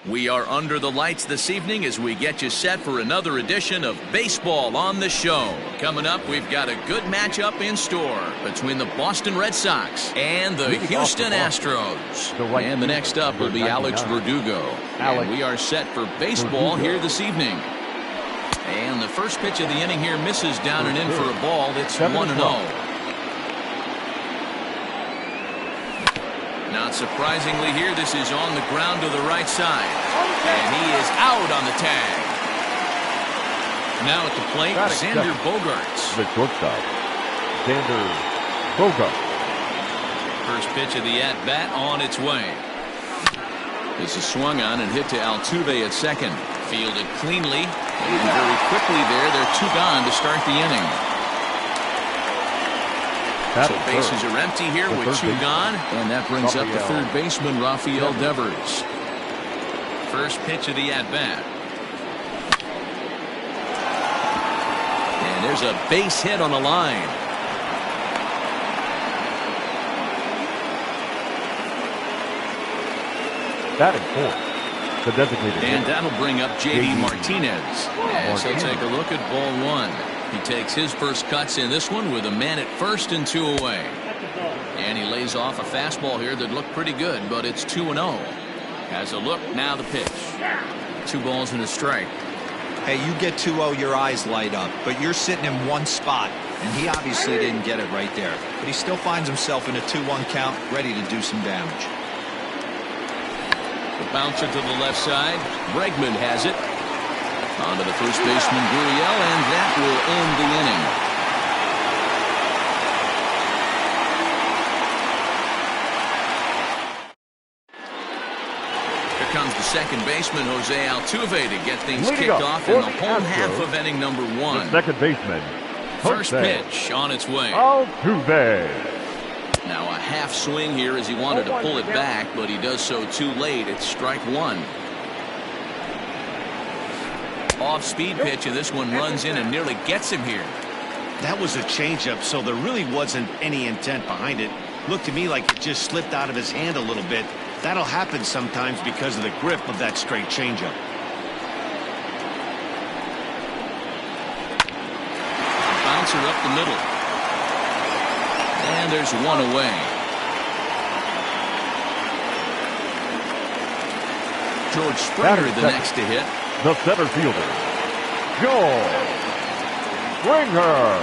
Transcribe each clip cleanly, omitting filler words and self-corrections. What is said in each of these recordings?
We are under the lights this evening as we get you set for another edition of Baseball on the Show. Coming up, we've got a good matchup in store between the Boston Red Sox and the Houston Astros. And the next up will be Alex Verdugo. And we are set for baseball here this evening. And the first pitch of the inning here misses down and in for a ball. It's 1-0. Not surprisingly here, this is on the ground to the right side. And he is out on the tag. Now at the plate, Xander Bogaerts. The shortstop, Xander Bogaerts. First pitch of the at-bat on its way. This is swung on and hit to Altuve at second. Fielded cleanly. And very quickly they're two gone to start the inning. So bases are empty here with two gone, and that brings up the third baseman, Rafael Devers. First pitch of the at-bat. And there's a base hit on the line. Batting fourth, the designated hitter. And that'll bring up J.D. Martinez. As he'll take a look at ball one. He takes his first cuts in this one with a man at first and two away. And he lays off a fastball here that looked pretty good, but it's 2-0. Has a look, now the pitch. 2 balls and a strike. Hey, you get 2-0, your eyes light up, but you're sitting in one spot, and he obviously didn't get it right there. But he still finds himself in a 2-1 count, ready to do some damage. The bouncer to the left side. Bregman has it. On to the first baseman, Gurriel, and that will end the inning. Here comes the second baseman, Jose Altuve, to get things kicked off in the home half of inning number 1. The second baseman, First pitch on its way. Altuve. Now a half swing here as he wanted to pull it back, but he does so too late. It's strike one. Off-speed pitch, and this one runs in and nearly gets him here. That was a changeup, so there really wasn't any intent behind it. Looked to me like it just slipped out of his hand a little bit. That'll happen sometimes because of the grip of that straight changeup. Bouncer up the middle. And there's one away. George Springer the next to hit. The center fielder, George Springer.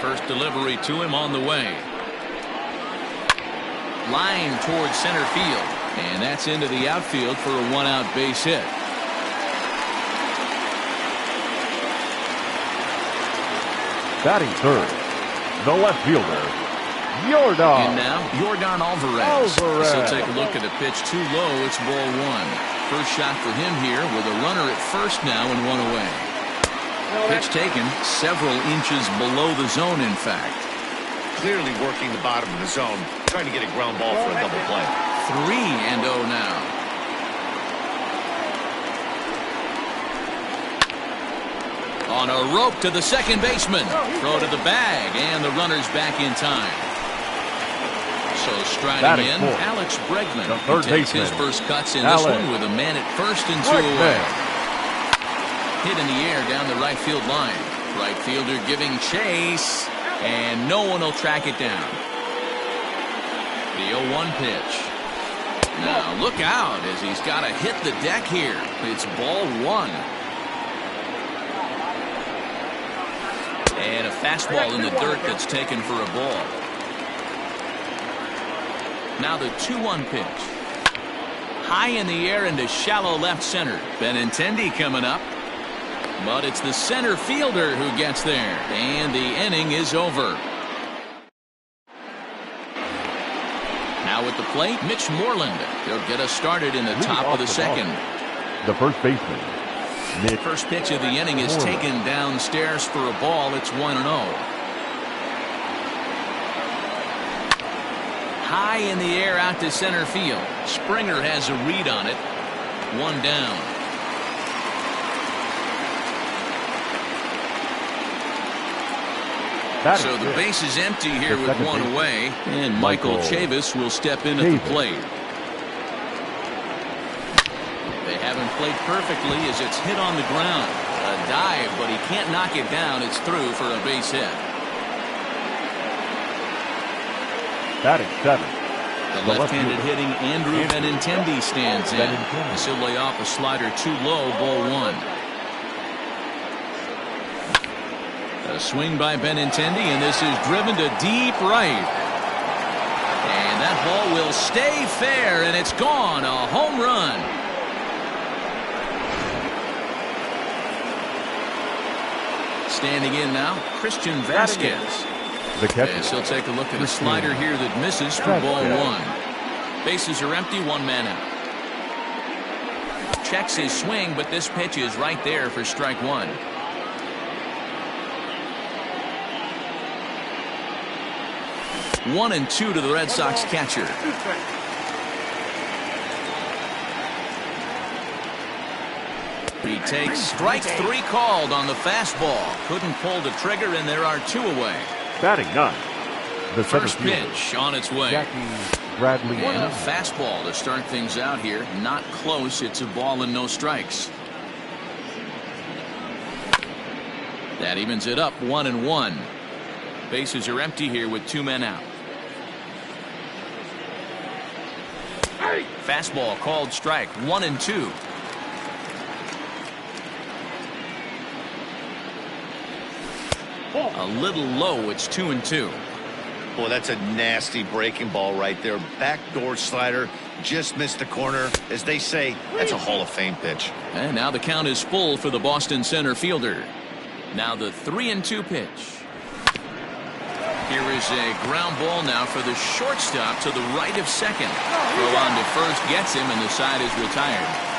First delivery to him on the way. Line towards center field. And that's into the outfield for a 1-out base hit. Batting third, the left fielder, Yordan. And now, Yordan Alvarez. So take a look at the pitch too low. It's ball one. First shot for him here with a runner at first now and one away. Pitch taken several inches below the zone, in fact. Clearly working the bottom of the zone, trying to get a ground ball for a double play. 3-0 now. On a rope to the second baseman. Throw to the bag, and the runner's back in time. So striding in, Alex Bregman. He takes his first cuts in this one with a man at first and two away. Hit in the air down the right field line. Right fielder giving chase, and no one will track it down. The 0-1 pitch. Now look out as he's got to hit the deck here. It's ball one. And a fastball in the dirt that's taken for a ball. Now the 2-1 pitch. High in the air into shallow left center. Benintendi coming up. But it's the center fielder who gets there. And the inning is over. Now at the plate, Mitch Moreland. He'll get us started in the top of the second. The first baseman. First pitch of the inning is taken downstairs for a ball. It's 1-0. High in the air out to center field. Springer has a read on it. One down. So the base is empty here with one away, and Michael Chavis will step in at the plate. plate perfectly as it's hit on the ground. A dive, but he can't knock it down. It's through for a base hit. Batting 7. The left-handed hitting Andrew Benintendi stands in. He'll lay off a slider too low, ball 1. A swing by Benintendi, and this is driven to deep right. And that ball will stay fair, and it's gone. A home run. Standing in now, Christian Vasquez. The catcher. Yes, he'll take a look at a slider here that misses for ball 1. Bases are empty, 1 man out. Checks his swing, but this pitch is right there for strike 1. One and 2 to the Red Sox catcher. He takes strike 3 called on the fastball. Couldn't pull the trigger, and there are 2 away. Batting 9. The First pitch on its way. Bradley. And a fastball to start things out here. Not close. It's a ball and no strikes. That evens it up, 1 and 1. Bases are empty here with 2 men out. Fastball called strike, 1 and 2. A little low. It's 2 and 2. Boy, that's a nasty breaking ball right there. Backdoor slider, just missed the corner. As they say, that's a Hall of Fame pitch. And now the count is full for the Boston center fielder. Now the 3 and 2 pitch. Here is a ground ball now for the shortstop to the right of second. Throw on to first gets him, and the side is retired.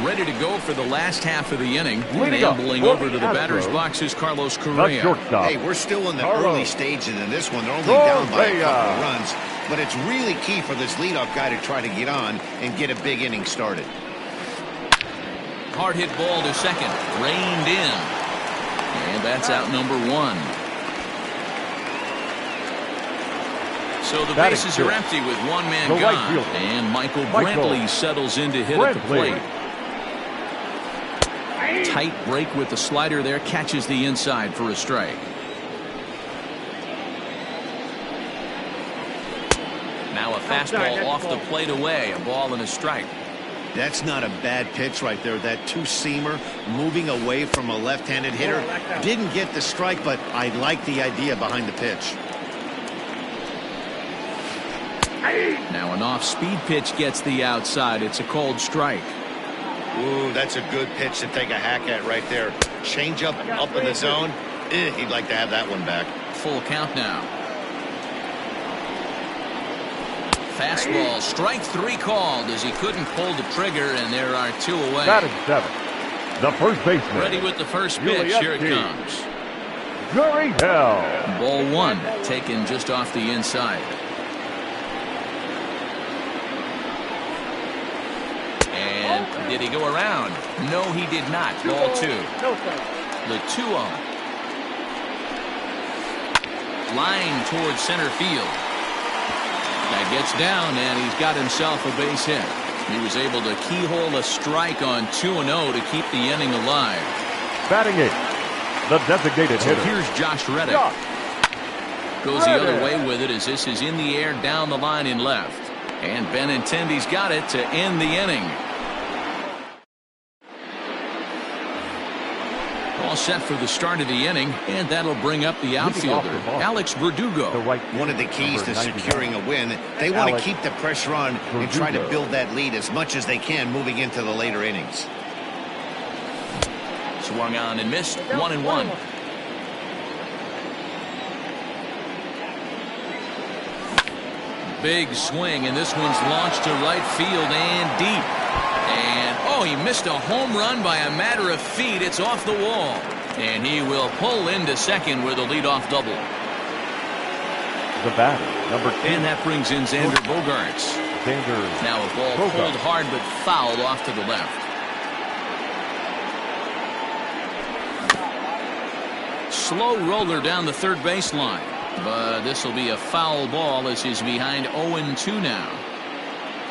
Ready to go for the last half of the inning. Ambling over to the batter's box is Carlos Correa. Hey, we're still in the early stages in this one. They're only down by a couple of runs. But it's really key for this leadoff guy to try to get on and get a big inning started. Hard hit ball to second. Reined in. And that's out number 1. So the bases are empty with 1 man gone. And Michael Brantley settles in to hit at the plate. Tight break with the slider there. Catches the inside for a strike. Now a fastball off the plate away. A ball and a strike. That's not a bad pitch right there. That two-seamer moving away from a left-handed hitter. Didn't get the strike, but I like the idea behind the pitch. Now an off-speed pitch gets the outside. It's a called strike. Ooh, that's a good pitch to take a hack at right there. Change up in the zone. He'd like to have that one back. Full count now. Fastball, strike 3 called as he couldn't pull the trigger, and there are 2 away. Batting 7. The first baseman. Ready with the first pitch. Here it comes. Gurriel. Ball 1, taken just off the inside. And did he go around? No, he did not. Ball 2. The 2-0. Line towards center field. That gets down, and he's got himself a base hit. He was able to keyhole a strike on 2-0 to keep the inning alive. Batting 8. The designated hitter. Here's Josh Reddick. Goes the other way with it as this is in the air down the line in left. And Benintendi's got it to end the inning. All set for the start of the inning, and that'll bring up the outfielder, Alex Verdugo. One of the keys to securing a win, they want to keep the pressure on and try to build that lead as much as they can moving into the later innings. Swung on and missed, 1-1. Big swing, and this one's launched to right field and deep. And, oh, he missed a home run by a matter of feet. It's off the wall. And he will pull into second with a leadoff double. The batter, number 2. And that brings in Xander Bogaerts. Now a ball pulled hard but fouled off to the left. Slow roller down the third baseline. But this will be a foul ball as he's behind 0-2 now.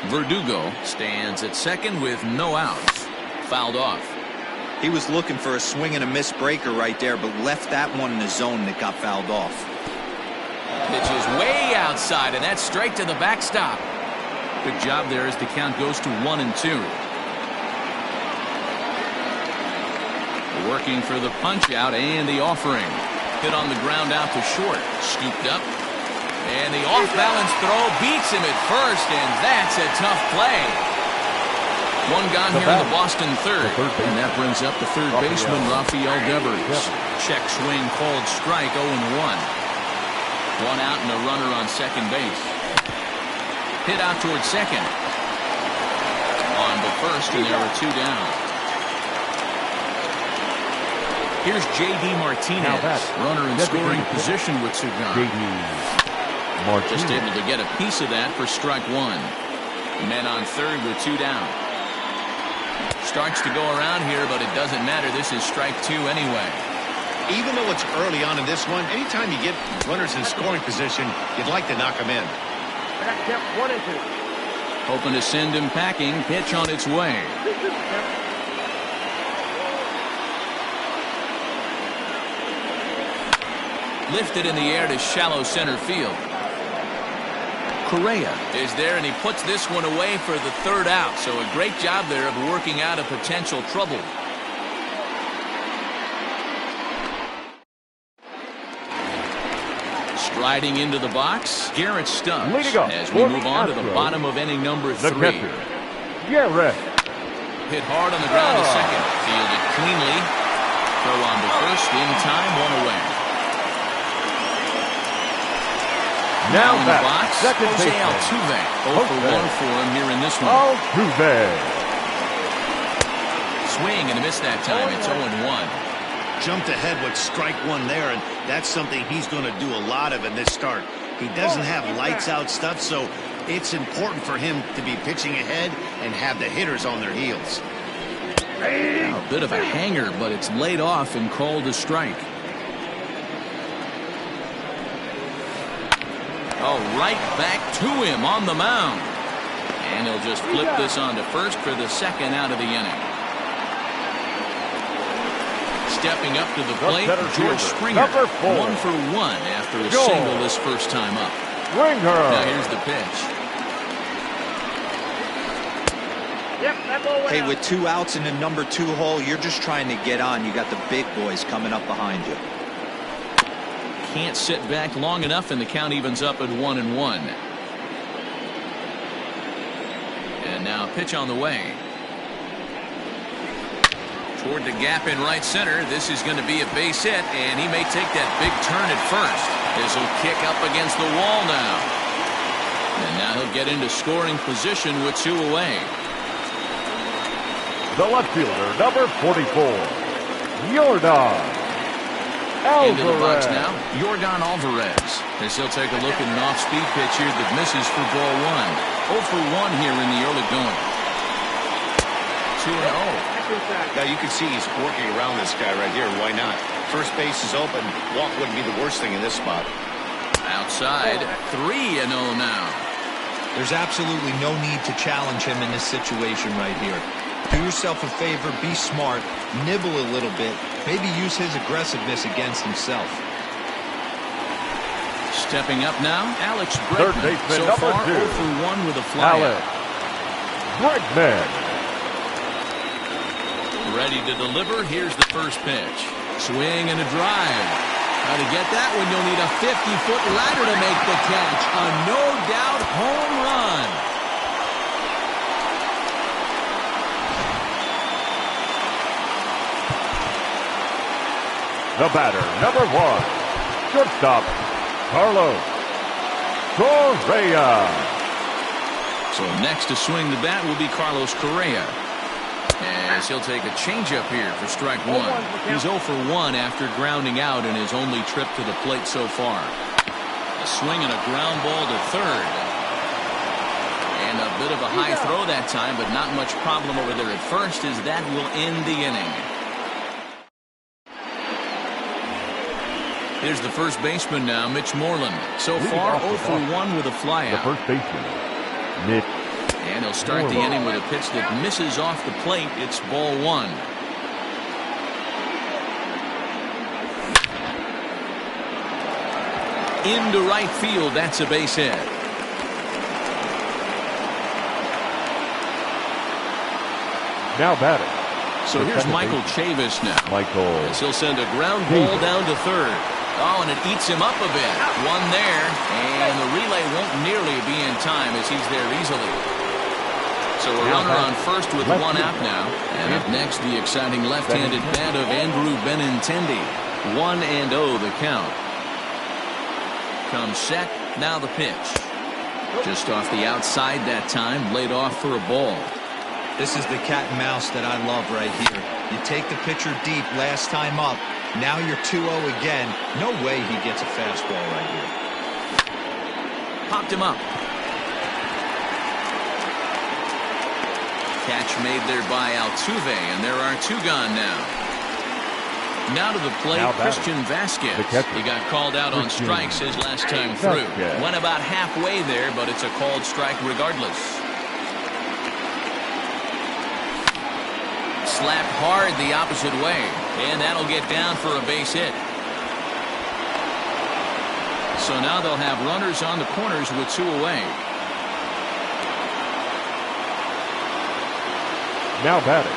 Verdugo stands at second with no outs. Fouled off. He was looking for a swing and a miss breaker right there, but left that one in the zone that got fouled off. Pitch is way outside, and that's straight to the backstop. Good job there as the count goes to 1-2. Working for the punch out and the offering. Hit on the ground out to short. Scooped up. And the off-balance throw beats him at first, and that's a tough play. One gone here in the Boston third. And that brings up the third baseman, Rafael Devers. Check swing called strike, 0-1. One out and a runner on second base. Hit out towards second. On to first, and there are two down. Here's J.D. Martinez, runner in scoring position with two gone. Just able to get a piece of that for strike one. Men on third with two down. Starts to go around here, but it doesn't matter. This is strike two anyway. Even though it's early on in this one, anytime you get runners in scoring position, you'd like to knock them in. Hoping to send him packing. Pitch on its way. Lifted in the air to shallow center field. Correa is there, and he puts this one away for the third out. So a great job there of working out a potential trouble. Striding into the box, Garrett Stubbs, as we move on to the bottom of inning number 3. Garrett. Hit hard on the ground to second. Fielded cleanly. Throw on to first in time, one away. Now in the box, Jose Altuve. 0 for 1 for him here in this one. Altuve. Swing and a miss that time. It's 0-1. Jumped ahead with strike one there, and that's something he's going to do a lot of in this start. He doesn't have lights out stuff, so it's important for him to be pitching ahead and have the hitters on their heels. A bit of a hanger, but it's laid off and called a strike. Oh, right back to him on the mound. And he'll just flip this on to first for the second out of the inning. Stepping up to the plate, George Springer. 1 for 1 after a single this first time up. Now here's the pitch. Hey, with 2 outs in the number 2 hole, you're just trying to get on. You got the big boys coming up behind you. Can't sit back long enough, and the count evens up at 1-1. And now a pitch on the way. Toward the gap in right center. This is going to be a base hit, and he may take that big turn at first. This will kick up against the wall now. And now he'll get into scoring position with 2 away. The left fielder, number 44, Yordan Alvarez. Into the box now, Yordan Alvarez. As he'll take a look at an off-speed pitch here that misses for ball 1. 0 for 1 here in the early going. 2-0. Now you can see he's working around this guy right here. Why not? First base is open. Walk wouldn't be the worst thing in this spot. Outside, 3-0 now. There's absolutely no need to challenge him in this situation right here. Do yourself a favor, be smart, nibble a little bit, maybe use his aggressiveness against himself. Stepping up now, Alex Bregman. So far, 0 for 1 with a flyout. Bregman. Ready to deliver. Here's the first pitch. Swing and a drive. Now to get that one, you'll need a 50-foot ladder to make the catch. A no-doubt home run. The batter, number 1, shortstop, Carlos Correa. So next to swing the bat will be Carlos Correa. As he'll take a changeup here for strike 1. He's 0 for 1 after grounding out in his only trip to the plate so far. A swing and a ground ball to third. And a bit of a high throw that time, but not much problem over there at first, as that will end the inning. Here's the first baseman now, Mitch Moreland. So far, 0 for 1 with a flyout. The first baseman, Mitch And he'll start the inning with a pitch that misses off the plate. It's ball one. Into right field. That's a base hit. Now batting. So here's Michael Chavis now. As he'll send a ground ball down to third. Oh, and it eats him up a bit. One there, and the relay won't nearly be in time as he's there easily. So a runner on first with one out now. And up next, the exciting left-handed bat of Andrew Benintendi. 1-0 the count. Comes set, now the pitch. Just off the outside that time, laid off for a ball. This is the cat and mouse that I love right here. You take the pitcher deep last time up. Now you're 2-0 again. No way he gets a fastball right here. Popped him up. Catch made there by Altuve, and there are two gone now. Now to the plate, Christian Vasquez. He got called out on strikes his last time through. Went about halfway there, but it's a called strike regardless. Slapped hard the opposite way, and that'll get down for a base hit. So now they'll have runners on the corners with two away. Now batting.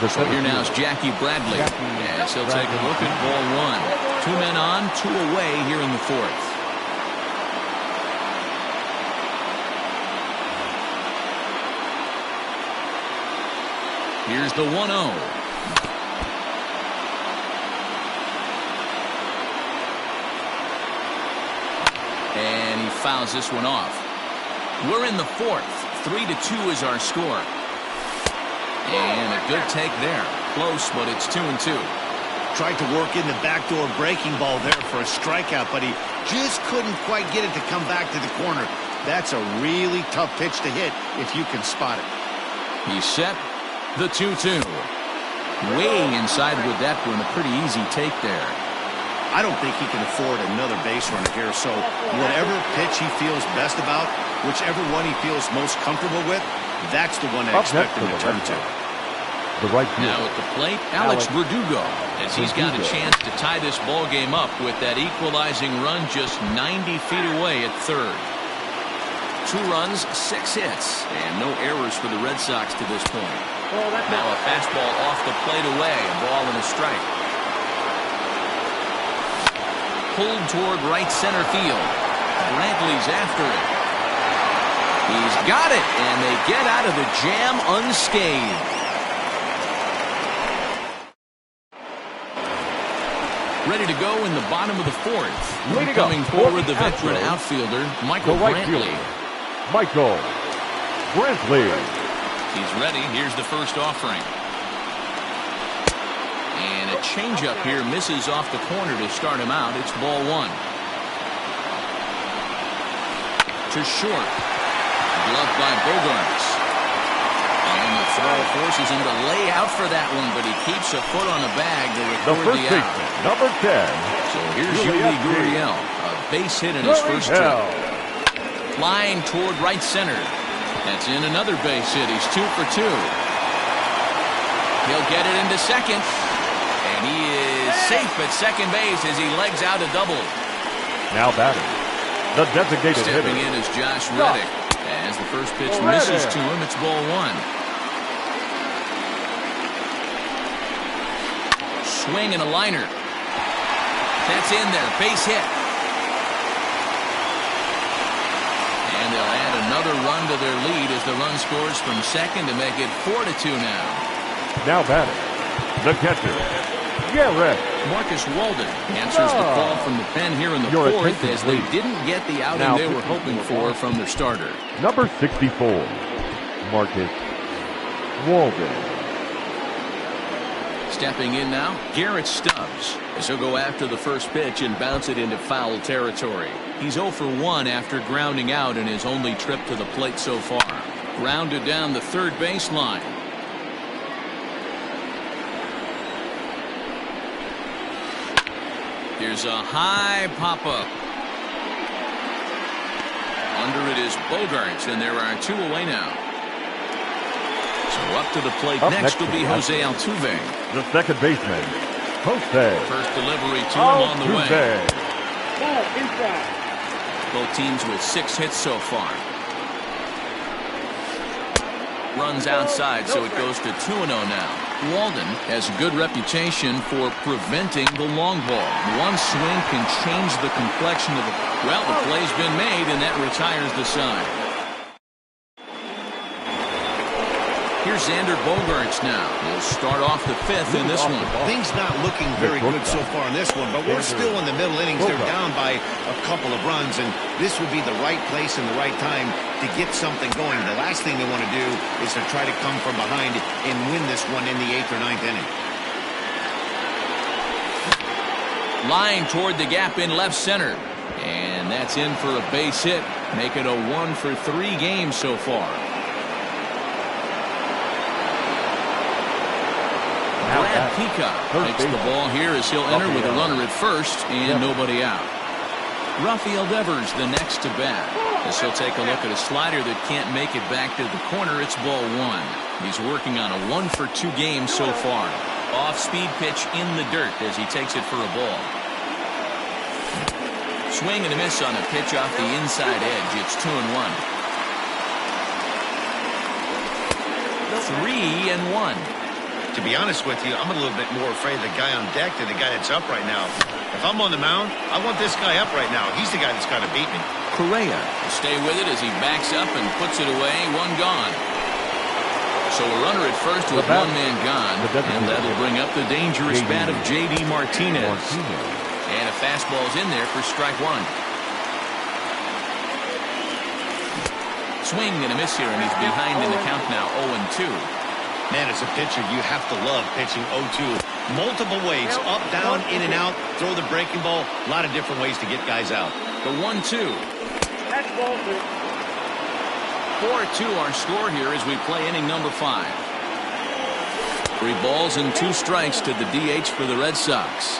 So here now is Jackie Bradley. Yes, he'll take a look at ball one. 2 men on, 2 away here in the fourth. Here's the 1-0. And he fouls this one off. We're in the fourth. 3-2 is our score. And a good take there. Close, but it's 2-2. Tried to work in the backdoor breaking ball there for a strikeout, but he just couldn't quite get it to come back to the corner. That's a really tough pitch to hit if you can spot it. He's set. The 2-2. Way inside with that one. A pretty easy take there. I don't think he can afford another base runner here, so whatever pitch he feels best about, whichever one he feels most comfortable with, that's the one I expect him to turn to. Now at the plate, Alex Verdugo, as he's got a chance to tie this ball game up with that equalizing run just 90 feet away at third. 2 runs, 6 hits, and no errors for the Red Sox to this point. Now a fastball off the plate away, a ball and a strike. Pulled toward right center field. Brantley's after it. He's got it, and they get out of the jam unscathed. Ready to go in the bottom of the fourth. Coming forward, the veteran outfielder, Michael Brantley. Michael Brantley. He's ready. Here's the first offering. And a changeup here misses off the corner to start him out. It's ball one. To short. Gloved by Bogarts. And the throw forces him to lay out for that one, but he keeps a foot on the bag to record the out. Number 10. So here's Yuli Gurriel. A base hit in his first trip. Flying toward right center. That's in another base hit. He's 2 for 2. He'll get it into second. And he is safe at second base as he legs out a double. Now batting. The designated hitter. Stepping in is Josh Reddick. As the first pitch misses to him, it's ball one. Swing and a liner. That's in there. Base hit. And they'll add another run to their lead as the run scores from second to make it 4-2 now. Now batting. The catcher, Garrett. Marcus Walden answers the call from the pen here in the fourth as they didn't get the outing they were hoping for from their starter. Number 64, Marcus Walden. Stepping in now, Garrett Stubbs, as he'll go after the first pitch and bounce it into foul territory. He's 0 for 1 after grounding out in his only trip to the plate so far. Grounded down the third baseline. Here's a high pop-up. Under it is Bogarts, and there are 2 away now. Up to the plate Up next will be next Jose Altuve. The second baseman, Jose. First delivery to him on the way. Altuve. Both teams with 6 hits so far. Runs outside, so it goes to 2-0 now. Walden has a good reputation for preventing the long ball. One swing can change the complexion of the... Well, the play's been made, and that retires the side. Here's Xander Bogaerts now. We'll start off the 5th in this one. Things not looking very good so far in this one, but we're still in the middle innings. They're down by a couple of runs, and this would be the right place and the right time to get something going. The last thing they want to do is to try to come from behind and win this one in the 8th or 9th inning. Line toward the gap in left center. And that's in for a base hit. Make it a 1-for-3 game so far. Brad Peacock takes the ball here as he'll enter with a runner at first and nobody out. Rafael Devers the next to bat. As he'll take a look at a slider that can't make it back to the corner. It's ball 1. He's working on a 1-for-2 game so far. Off-speed pitch in the dirt as he takes it for a ball. Swing and a miss on a pitch off the inside edge. It's 2-1. 3-1. To be honest with you, I'm a little bit more afraid of the guy on deck than the guy that's up right now. If I'm on the mound, I want this guy up right now. He's the guy that's got to beat me. Correa will stay with it as he backs up and puts it away. 1 gone. So a runner at first with 1 man gone. And that'll bring up the dangerous bat of J.D. Martinez. And a fastball's in there for strike 1. Swing and a miss here, and he's behind in the count now, 0-2. Man, as a pitcher, you have to love pitching 0-2. Multiple ways, up, down, in and out, throw the breaking ball. A lot of different ways to get guys out. The 1-2. 4-2 our score here as we play inning number 5. 3 balls and 2 strikes to the DH for the Red Sox.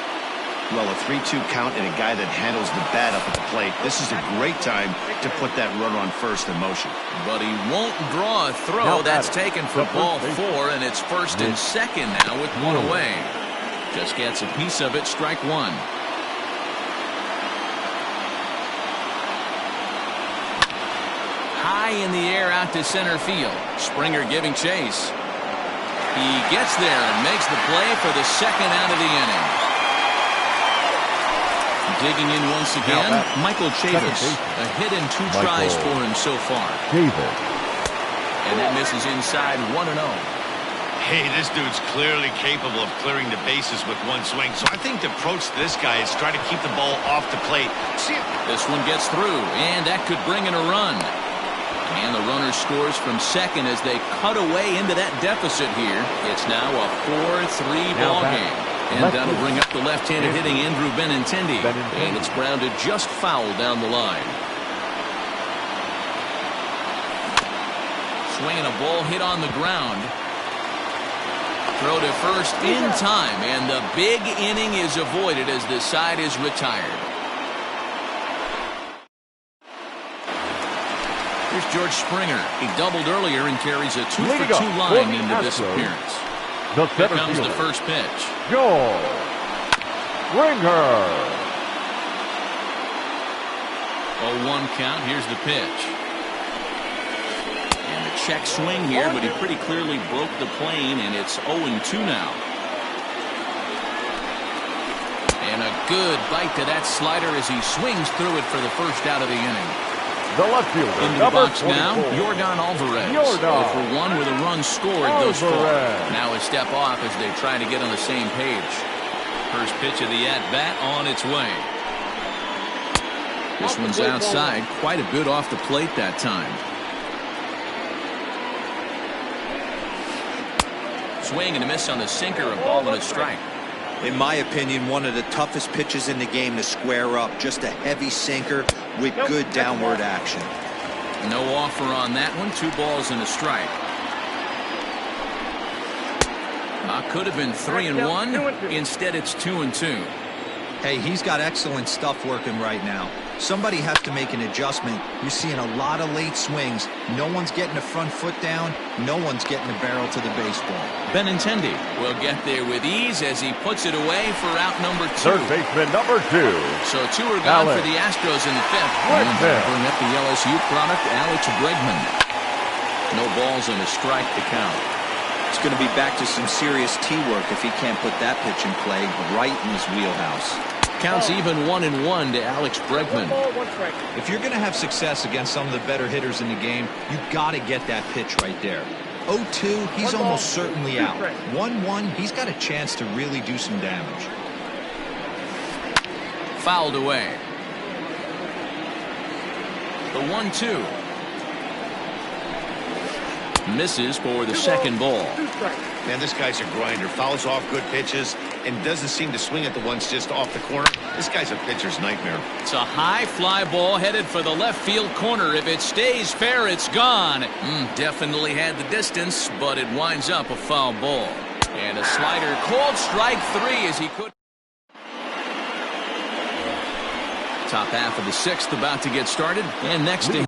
Well, a 3-2 count and a guy that handles the bat up at the plate. This is a great time to put that runner on first in motion. But he won't draw a throw. That's taken for ball 4, and it's first and second now with 1 away. Just gets a piece of it, strike 1. High in the air out to center field. Springer giving chase. He gets there and makes the play for the second out of the inning. Digging in once again, Michael Chavis. A hit and 2 tries for him so far. And that misses inside 1-0. Hey, this dude's clearly capable of clearing the bases with 1 swing. So I think the approach to this guy is try to keep the ball off the plate. See, this one gets through, and that could bring in a run. And the runner scores from second as they cut away into that deficit here. It's now a 4-3 ball game. And that'll bring up the left-handed hitting Andrew Benintendi. And it's grounded just foul down the line. Swinging a ball hit on the ground. Throw to first in time. And the big inning is avoided as the side is retired. Here's George Springer. He doubled earlier and carries a 2-for-2 line into this appearance. Here comes the first pitch. George Springer. 0-1 count. Here's the pitch. And the check swing here, but he pretty clearly broke the plane, and it's 0-2 now. And a good bite to that slider as he swings through it for the first out of the inning. The left fielder, into the box now, Yordan Alvarez. 0-for-1 with a run scored thus far. Now a step off as they try to get on the same page. First pitch of the at-bat on its way. This one's outside, quite a bit off the plate that time. Swing and a miss on the sinker, a ball and a strike. In my opinion, one of the toughest pitches in the game to square up. Just a heavy sinker with good downward action. No offer on that one. 2 balls and a strike. Could have been 3-1. Instead, it's 2-2. Hey, he's got excellent stuff working right now. Somebody has to make an adjustment. You're seeing a lot of late swings. No one's getting a front foot down. No one's getting a barrel to the baseball. Benintendi will get there with ease as he puts it away for out number 2. Third baseman number 2. So 2 are gone for the Astros in the 5th. And bring up the LSU product, Alex Bregman. No balls and a strike to count. It's going to be back to some serious tee work if he can't put that pitch in play right in his wheelhouse. Counts even 1-1 to Alex Bregman. If you're going to have success against some of the better hitters in the game, you've got to get that pitch right there. 0-2, he's almost certainly out. 1-1, he's got a chance to really do some damage. Fouled away. The 1-2. Misses for the second ball. Man, this guy's a grinder. Fouls off good pitches and doesn't seem to swing at the ones just off the corner. This guy's a pitcher's nightmare. It's a high fly ball headed for the left field corner. If it stays fair, it's gone. Definitely had the distance, but it winds up a foul ball. And a slider called strike 3 as he could. Top half of the 6th about to get started. And next to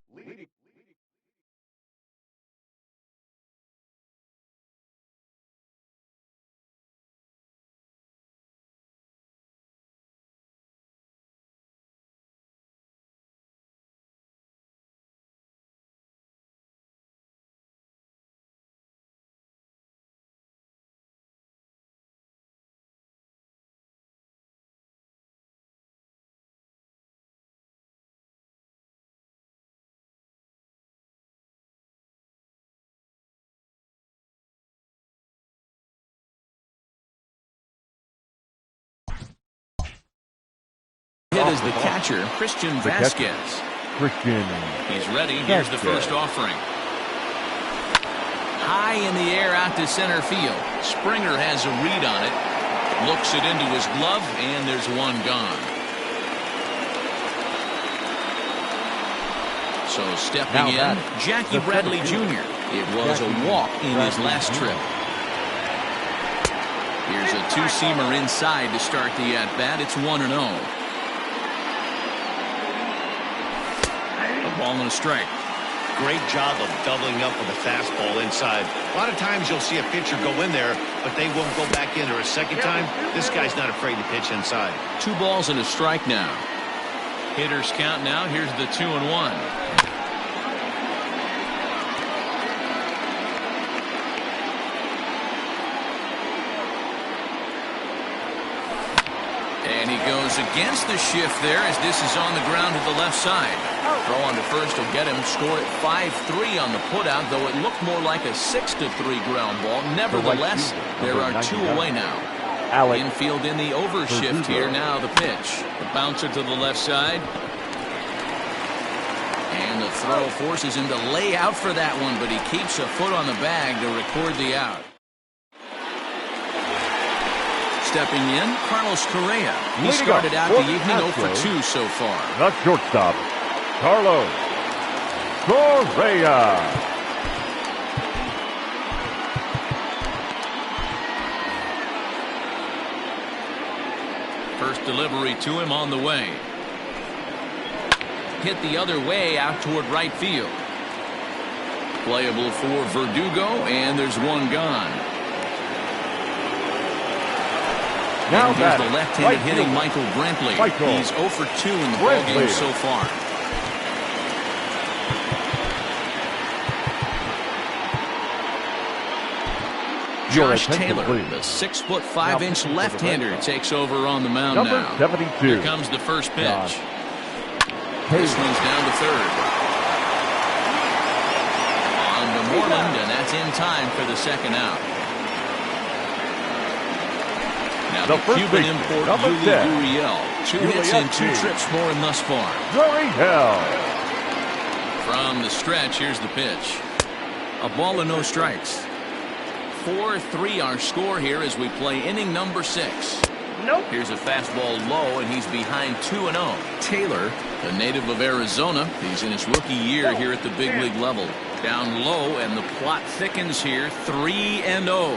hit is the catcher, Christian Vasquez. He's ready. Here's the first offering. High in the air out to center field. Springer has a read on it. Looks it into his glove, and there's one gone. So stepping in, Jackie Bradley Jr. It was a walk in his last trip. Here's a two-seamer inside to start the at-bat. It's 1-0. A ball and a strike. Great job of doubling up with a fastball inside. A lot of times you'll see a pitcher go in there, but they won't go back in there a second time. This guy's not afraid to pitch inside. 2 balls and a strike now. Hitters count now. Here's the 2-1. And he goes against the shift there as this is on the ground to the left side. Throw on to first will get him. Score at 5-3 on the putout, though it looked more like a 6-3 ground ball. Nevertheless, there are 2 away now. Infield in the overshift here. Now the pitch. The bouncer to the left side. And the throw forces him to lay out for that one, but he keeps a foot on the bag to record the out. Stepping in, Carlos Correa. He started out the evening 0 for 2 so far. The shortstop, Carlos Correa. First delivery to him on the way. Hit the other way out toward right field. Playable for Verdugo, and there's one gone. Now and here's the left-handed hitting Michael Brantley. He's 0 for 2 in the ballgame so far. Josh Taylor, the 6'5" left-hander, takes over on the mound now. 72. Here comes the first pitch. This one's down to third. On to Moreland, and that's in time for the second out. Now the Cuban import, Yuli Gurriel. 2 hits and 2 trips for him thus far. From the stretch, here's the pitch. A ball and no strikes. 4-3 our score here as we play inning number 6. Here's a fastball low, and he's behind 2-0. Taylor, the native of Arizona, he's in his rookie year here at the big league level. Down low, and the plot thickens here. 3-0.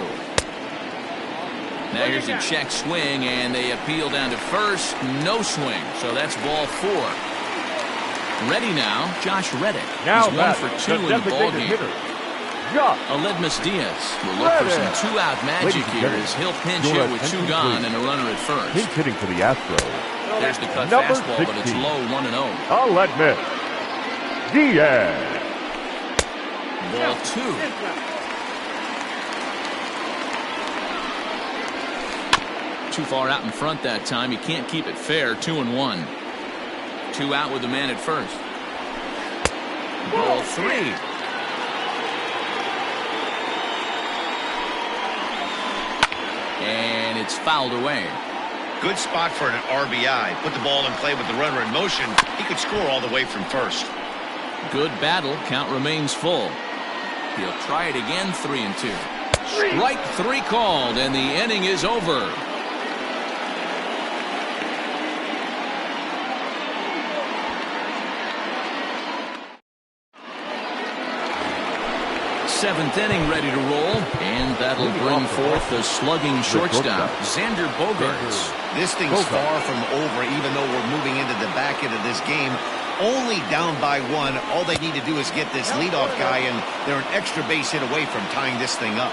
Now here's a check swing, and they appeal down to first. No swing, so that's ball 4. Ready now, Josh Reddick. Now He's 1 for 2 in the ball game. Aledmus Diaz will look for some two-out magic here as he'll pinch hit with 2 gone and a runner at first. Pinch hitting for the Astros. There's the cut Number fastball, 16. but it's low, 1-0. Aledmus Diaz. Ball 2. Too far out in front that time. He can't keep it fair. 2-1. 2 out with the man at first. Ball 3. And it's fouled away. Good spot for an RBI. Put the ball in play with the runner in motion. He could score all the way from first. Good battle. Count remains full. He'll try it again. 3-2. Strike 3 called, and the inning is over. Seventh inning ready to roll, and that'll bring forth the slugging shortstop, Xander Bogaerts. This thing's far from over, even though we're moving into the back end of this game. Only down by 1. All they need to do is get this leadoff guy, and they're an extra base hit away from tying this thing up.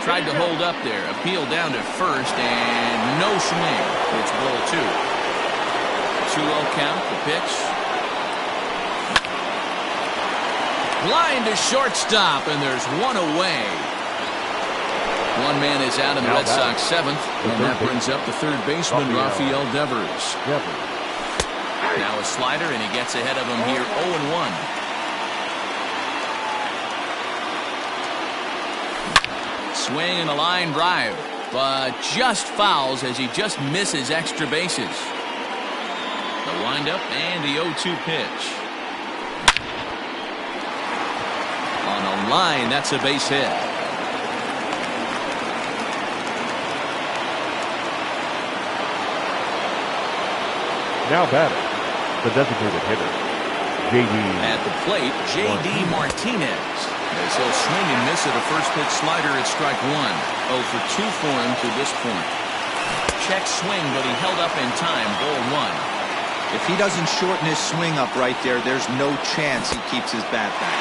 Tried to hold up there. Appeal down to first, and no swing. It's ball 2. 2-0 count. The pitch. Line to shortstop, and there's 1 away. 1 man is out in the Red Sox 7th, and that brings up the third baseman, Rafael Devers. Now a slider, and he gets ahead of him here, 0-1. Swing and a line drive, but just fouls as he just misses extra bases. The windup and the 0-2 pitch. On a line, that's a base hit. Now batting, the designated hitter, J.D. At the plate, J.D. Martinez. As he'll swing and miss at a first pitch slider at strike 1. 0 for 2 for him to this point. Check swing, but he held up in time. Ball 1. If he doesn't shorten his swing up right there, there's no chance he keeps his bat back.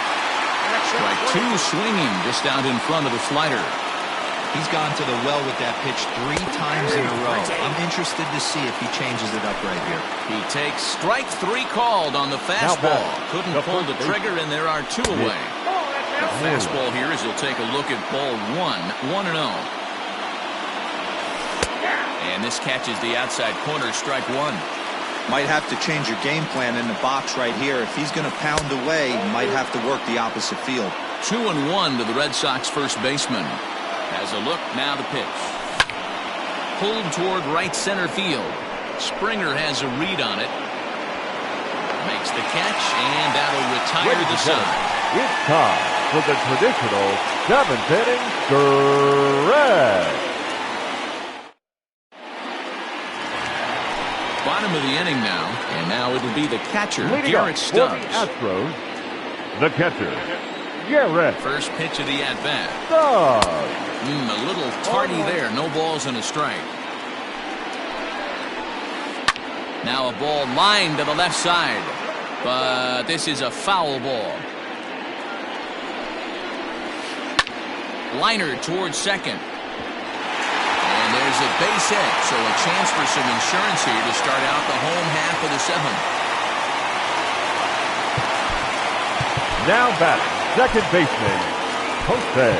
Strike 2 swinging just out in front of the slider. He's gone to the well with that pitch 3 times in a row. I'm interested to see if he changes it up right here. He takes strike 3 called on the fastball. Couldn't pull the trigger, and there are 2 away. The fastball here as he'll take a look at ball 1. 1-0. And this catches the outside corner, strike 1. Might have to change your game plan in the box right here. If he's going to pound away, might have to work the opposite field. 2-1 to the Red Sox first baseman. Has a look, now the pitch. Pulled toward right center field. Springer has a read on it. Makes the catch, and that'll retire the side. It's time for the traditional 7th inning stretch. Bottom of the inning now, and now it'll be the catcher, Leading Garrett up for the Stubbs. Astros, the catcher, Garrett First pitch of the at-bat. Stubbs. A little tardy there, no balls and a strike. Now a ball lined to the left side, but this is a foul ball. Liner towards second. And there's a base hit, so a chance for some insurance here to start out the home half of the 7th. Now batting, second baseman, Jose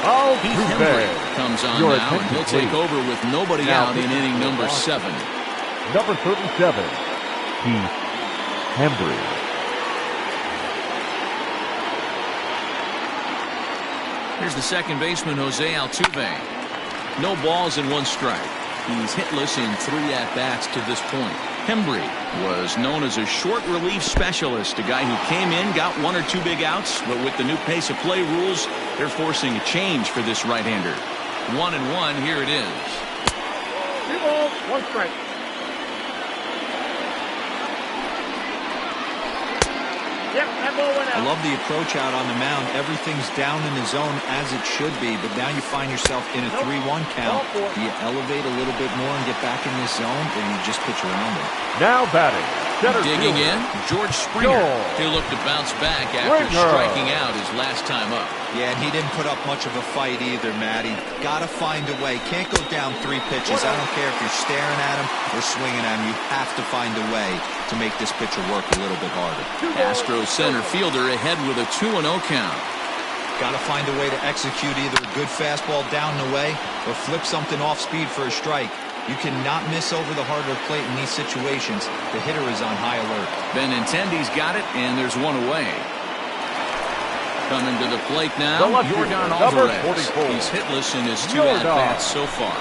Altuve. Comes on Your now, and he'll attention, take please. over with nobody Now, out in inning number 7. Number 37, Keith Hembry. Here's the second baseman, Jose Altuve. No balls and 1 strike. He's hitless in 3 at-bats to this point. Hembry was known as a short relief specialist, a guy who came in, got 1 or 2 big outs, but with the new pace of play rules, they're forcing a change for this right-hander. 1-1, here it is. 2 balls, 1 strike. Yep, that ball went out. I love the approach out on the mound. Everything's down in the zone as it should be, but now you find yourself in a 3-1 count. Do you elevate a little bit more and get back in this zone, or you just pitch around it? Now batting. Digging in, George Springer. He'll look to bounce back after striking out his last time up. Yeah, and he didn't put up much of a fight either, Matty. Got to find a way. Can't go down 3 pitches. I don't care if you're staring at him or swinging at him. You have to find a way to make this pitcher work a little bit harder. Astros center fielder ahead with a 2-0 count. Got to find a way to execute either a good fastball down and away or flip something off speed for a strike. You cannot miss over the hard plate in these situations. The hitter is on high alert. Benintendi's got it, and there's 1 away. Coming to the plate now, Yordan Alvarez. He's hitless in his 2 at-bats so far.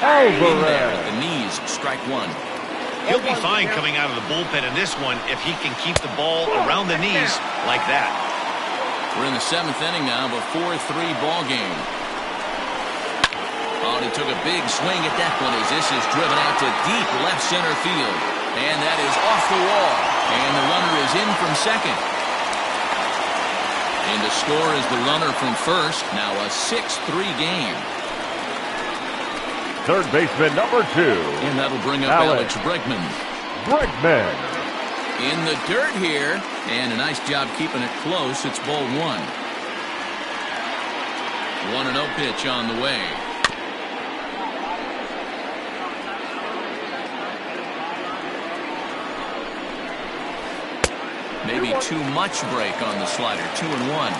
In there at the knees, strike 1. He'll be fine coming out of the bullpen in this one if he can keep the ball around the knees like that. We're in the 7th inning now of a 4-3 ball game. Oh, he took a big swing at that one as this is driven out to deep left center field. And that is off the wall. And the runner is in from second. And to score is the runner from first. Now a 6-3 game. Third baseman number 2. And that'll bring up Alex Bregman. In the dirt here. And a nice job keeping it close. It's ball 1. 1-0 pitch on the way. Maybe too much break on the slider. 2-1.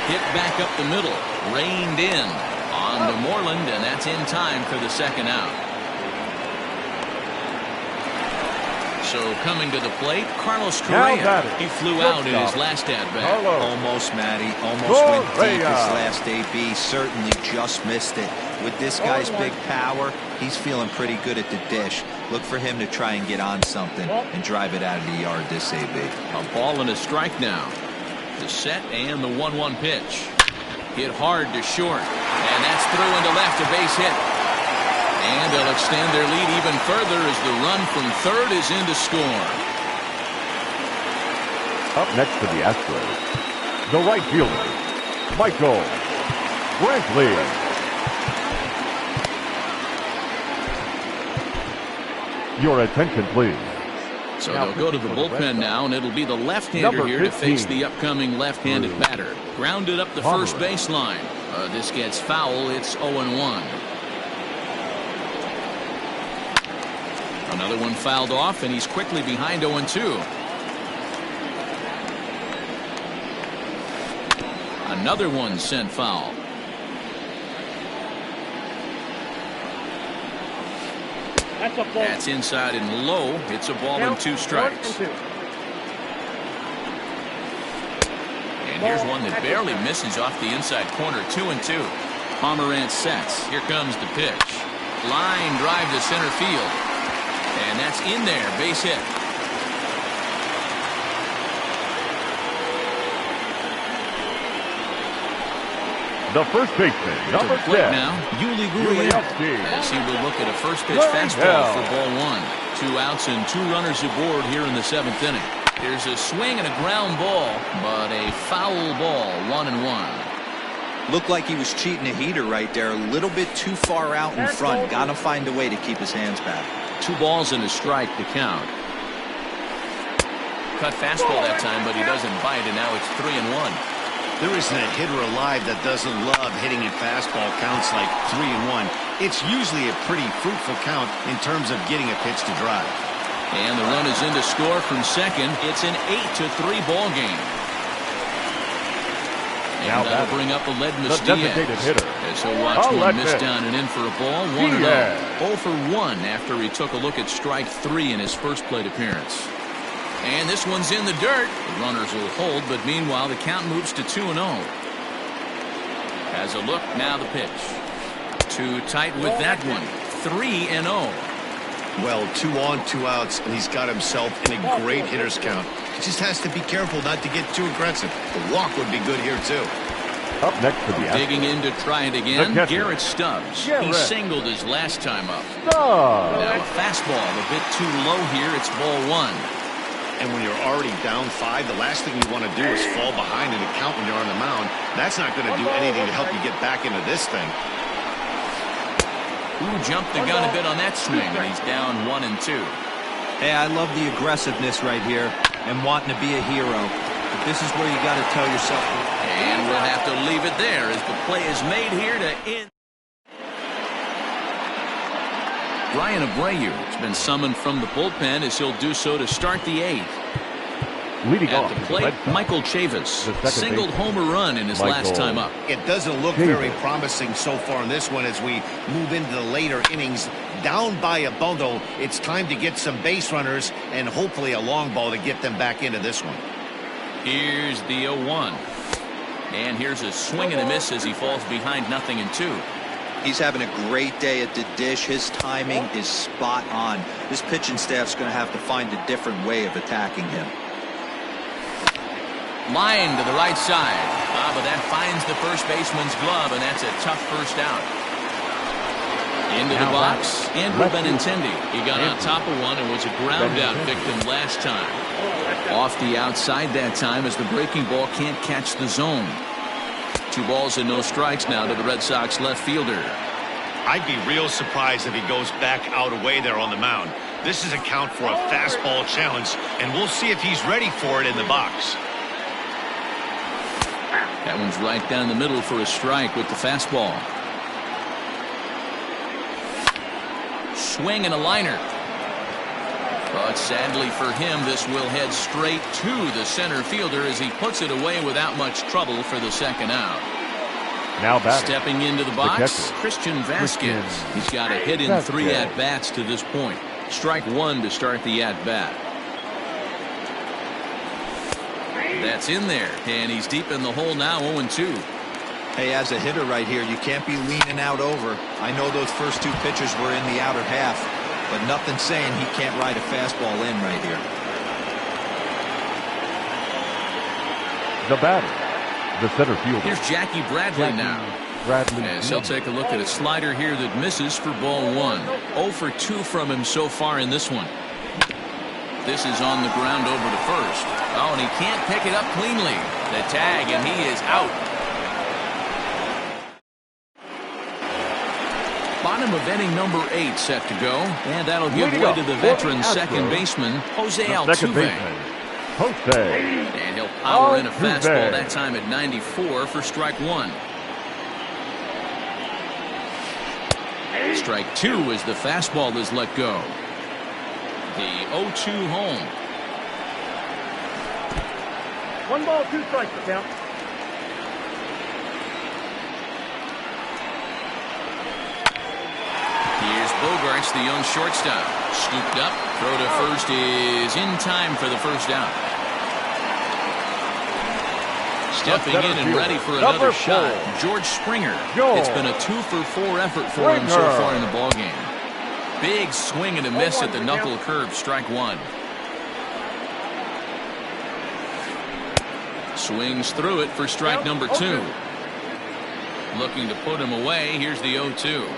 Hit back up the middle. Reined in on to Moreland, and that's in time for the 2nd out. So coming to the plate, Carlos Correa. He flew out in his last at-bat. Almost, Matty. Almost went deep his last AB. Certainly just missed it. With this guy's big power, he's feeling pretty good at the dish. Look for him to try and get on something and drive it out of the yard this AB. A ball and a strike now. The set and the 1-1 pitch. Hit hard to short. And that's through into left, a base hit. And they'll extend their lead even further as the run from third is in to score. Up next for the Astros, the right fielder, Michael Brantley. Your attention, please. So they'll go to the bullpen now, and it'll be the left-hander here to face the upcoming left-handed batter. Grounded up the first baseline. This gets foul. It's 0-1. Another one fouled off, and he's quickly behind 0-2. Another one sent foul. That's inside and low. It's a ball and 2 strikes. And here's one that barely misses off the inside corner. 2-2. Pomerantz sets. Here comes the pitch. Line drive to center field. And that's in there. Base hit. The first baseman, number 10. Now, Yuli Gurriel, as he will look at a first pitch fastball for ball 1. 2 outs and 2 runners aboard here in the 7th inning. Here's a swing and a ground ball, but a foul ball. 1-1. Looked like he was cheating a heater right there. A little bit too far out in front. Got to find a way to keep his hands back. 2 balls and a strike to count. Cut fastball that time, but he doesn't bite, and now it's 3-1. There isn't a hitter alive that doesn't love hitting a fastball counts like 3-1. It's usually a pretty fruitful count in terms of getting a pitch to drive. And the run is in to score from second. It's an 8-3 ball game. And that'll bring up Aledmus Diaz. As he'll watch one miss down and in for a ball. 1-0. 0 for 1 after he took a look at strike 3 in his first plate appearance. And this one's in the dirt. The runners will hold, but meanwhile the count moves to 2-0. Has a look, now the pitch. Too tight with that one. 3-0. Well, 2 on, 2 outs, and he's got himself in a great hitter's count. He just has to be careful not to get too aggressive. The walk would be good here, too. Up next for the Digging in to try it again, Garrett Stubbs. He singled his last time up. Now a fastball a bit too low here. It's ball 1. And when you're already down 5, the last thing you want to do is fall behind in the count when you're on the mound. That's not going to do anything to help you get back into this thing. Ooh, jumped the gun a bit on that swing, and he's down 1 and 2. Hey, I love the aggressiveness right here and wanting to be a hero. But this is where you got to tell yourself. And we'll have to leave it there as the play is made here to end. Brian Abreu has been summoned from the bullpen as he'll do so to start the 8th. Leading At off the plate, Michael Chavis singled homer run in his last time up. It doesn't look very promising so far in this one as we move into the later innings. Down by a bundle, it's time to get some base runners and hopefully a long ball to get them back into this one. Here's the 0-1. And here's a swing and a miss as he falls behind 0-2. He's having a great day at the dish. His timing is spot on. This pitching staff's going to have to find a different way of attacking him. Line to the right side. But that finds the first baseman's glove, and that's a tough first out. Into the box, Andrew Benintendi. He got on top of one and was a ground out victim last time. Off the outside that time as the breaking ball can't catch the zone. 2 balls and no strikes now to the Red Sox left fielder. I'd be real surprised if he goes back out away there on the mound. This is a count for a fastball challenge, and we'll see if he's ready for it in the box. That one's right down the middle for a strike with the fastball. Swing and a liner. But sadly for him, this will head straight to the center fielder as he puts it away without much trouble for the second out. Now batting. Stepping into the box, Christian Vasquez. He's got a hit in 3 at-bats to this point. Strike 1 to start the at-bat. That's in there, and he's deep in the hole now, 0-2. Hey, as a hitter right here, you can't be leaning out over. I know those first 2 pitches were in the outer half, but nothing saying he can't ride a fastball in right here. The batter, the center fielder. Here's Jackie Bradley now. As he'll take a look at a slider here that misses for ball 1. 0 for 2 from him so far in this one. This is on the ground over to first. Oh, and he can't pick it up cleanly. The tag, and he is out. Bottom of inning number 8 set to go, and that'll give way to the veteran second baseman, Jose Altuve. And he'll power in a fastball that time at 94 for strike 1. Strike 2 as the fastball is let go. The 0-2 home. 1 ball, 2 strikes, count. Here's Bogarts, the young shortstop. Scooped up. Throw to first is in time for the first out. Stepping in and ready for another shot, George Springer. It's been a 2-for-4 effort for him so far in the ballgame. Big swing and a miss at the knuckle curve, strike 1. Swings through it for strike number 2. Looking to put him away. Here's the 0-2.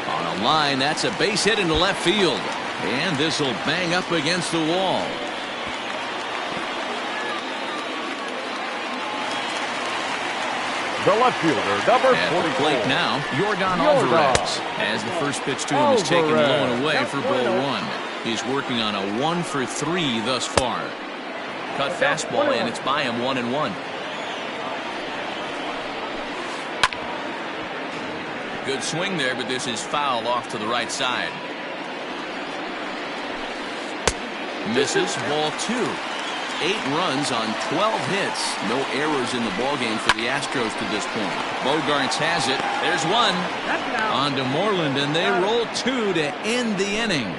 On a line, that's a base hit into left field. And this will bang up against the wall. The left fielder, number 44. At the plate now, Yordan Alvarez. As the first pitch to him is taken low and away for ball 1. He's working on a 1 for 3 thus far. Cut fastball, and it's by him 1-1. Good swing there, but this is foul off to the right side. Misses, ball 2. 8 runs on 12 hits. No errors in the ballgame for the Astros to this point. Bogarts has it. There's one. On to Moreland, and they roll 2 to end the inning.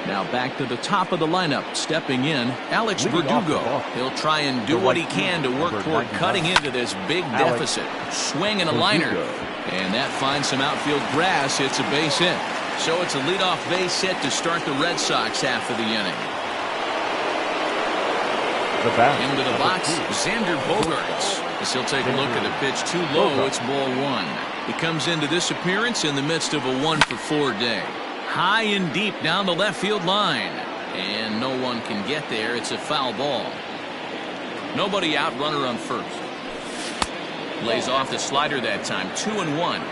Now back to the top of the lineup. Stepping in, Alex Verdugo. He'll try and do what he can to work toward cutting into this big deficit. Swing and a liner. And that finds some outfield grass. It's a base hit. So it's a leadoff base hit to start the Red Sox half of the inning. Into the box, Xander Bogaerts. As he'll take a look at the pitch too low, it's ball one. He comes into this appearance in the midst of a 1-for-4 day. High and deep down the left field line. And no one can get there. It's a foul ball. Nobody out, runner on first. Lays off the slider that time, 2-1.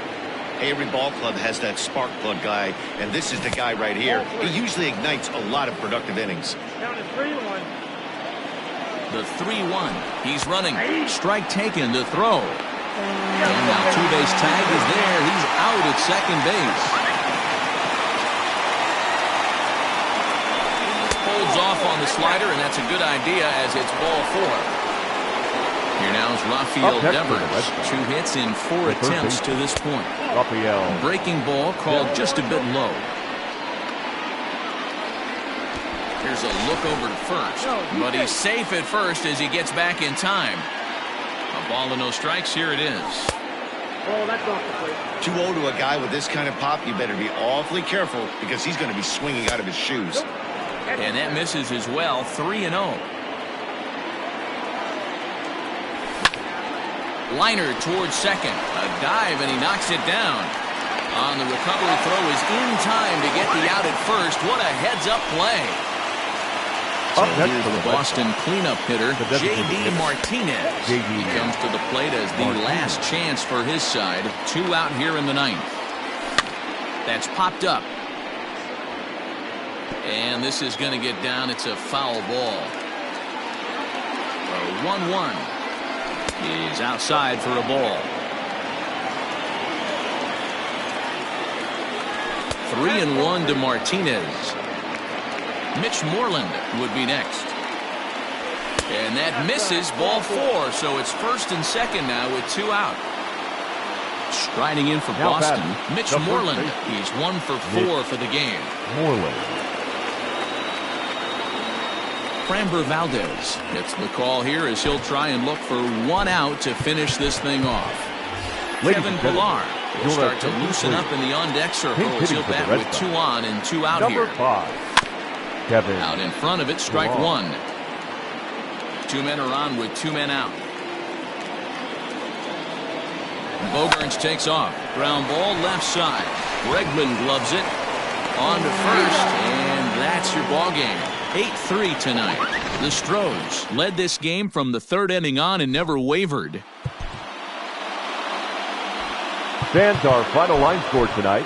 Every ball club has that spark plug guy, and this is the guy right here. He usually ignites a lot of productive innings. Down to 3-1. The 3-1. He's running. Strike taken to throw. And now two-base tag is there. He's out at second base. Holds off on the slider, and that's a good idea as it's ball four. Here now is Rafael Devers. 2 hits in 4 attempts to this point. Breaking ball called just a bit low. Here's a look over to first, but he's safe at first as he gets back in time. A ball and no strikes. Here it is. Oh, that's off the plate. 2-0 to a guy with this kind of pop, you better be awfully careful because he's going to be swinging out of his shoes. And that misses as well. 3-0. Liner towards second. A dive, and he knocks it down. On the recovery throw is in time to get the out at first. What a heads-up play. So here's the Boston cleanup hitter, J.D. Martinez. He comes to the plate as the last chance for his side. 2 out here in the 9th. That's popped up. And this is going to get down. It's a foul ball. 1-1. He's outside for a ball. 3-1 to Martinez. Mitch Moreland would be next. And that misses, ball 4. So it's first and second now with 2 out. Striding in for Boston, Mitch Moreland. He's 1 for 4 for the game. Framber Valdez gets the call here as he'll try and look for 1 out to finish this thing off. Kevin Pillar will start to loosen up in the on-deck circle as he'll bat with 2 on and 2 out here. Out in front of it, strike 1. 2 men are on with 2 men out. Bogaerts takes off. Ground ball left side. Bregman gloves it. On to first, and that's your ball game. 8-3 tonight. The Stros led this game from the 3rd inning on and never wavered. Stands our final line score tonight.